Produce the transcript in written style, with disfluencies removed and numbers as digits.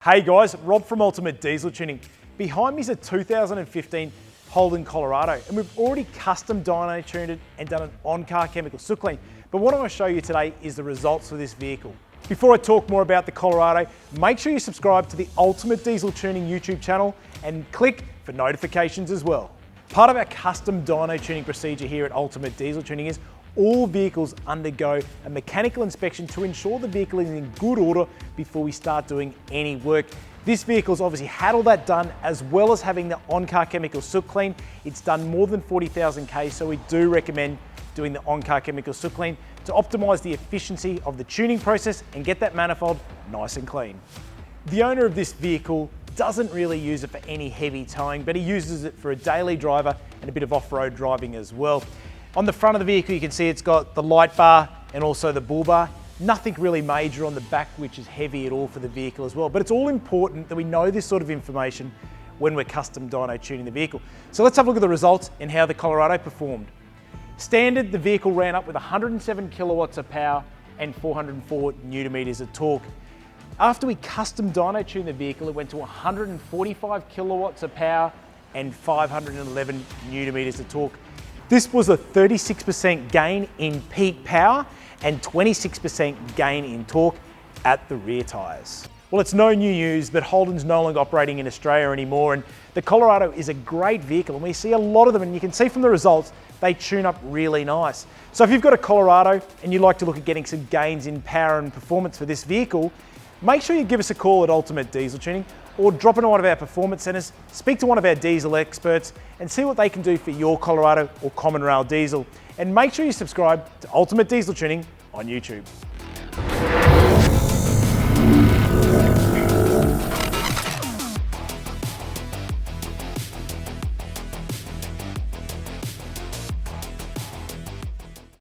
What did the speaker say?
Hey guys, Rob from Ultimate Diesel Tuning. Behind me is a 2015 Holden Colorado, and we've already custom dyno tuned it and done an on-car chemical soot clean. But what I'm going to show you today is the results for this vehicle. Before I talk more about the Colorado, make sure you subscribe to the Ultimate Diesel Tuning YouTube channel and click for notifications as well. Part of our custom dyno tuning procedure here at Ultimate Diesel Tuning is all vehicles undergo a mechanical inspection to ensure the vehicle is in good order before we start doing any work. This vehicle's obviously had all that done, as well as having the on-car chemical soot clean. It's done more than 40,000 Ks, so we do recommend doing the on-car chemical soot clean to optimize the efficiency of the tuning process and get that manifold nice and clean. The owner of this vehicle doesn't really use it for any heavy towing, but he uses it for a daily driver and a bit of off-road driving as well. On the front of the vehicle, you can see it's got the light bar and also the bull bar. Nothing really major on the back, which is heavy at all for the vehicle as well. But it's all important that we know this sort of information when we're custom dyno tuning the vehicle. So let's have a look at the results and how the Colorado performed. Standard, the vehicle ran up with 107 kilowatts of power and 404 newton meters of torque. After we custom dyno tuned the vehicle, it went to 145 kilowatts of power and 511 newton meters of torque. This was a 36% gain in peak power and 26% gain in torque at the rear tyres. Well, it's no new news, but Holden's no longer operating in Australia anymore, and the Colorado is a great vehicle, and we see a lot of them, and you can see from the results, they tune up really nice. So if you've got a Colorado and you'd like to look at getting some gains in power and performance for this vehicle, make sure you give us a call at Ultimate Diesel Tuning or drop into one of our performance centres, speak to one of our diesel experts and see what they can do for your Colorado or common rail diesel. And make sure you subscribe to Ultimate Diesel Tuning on YouTube.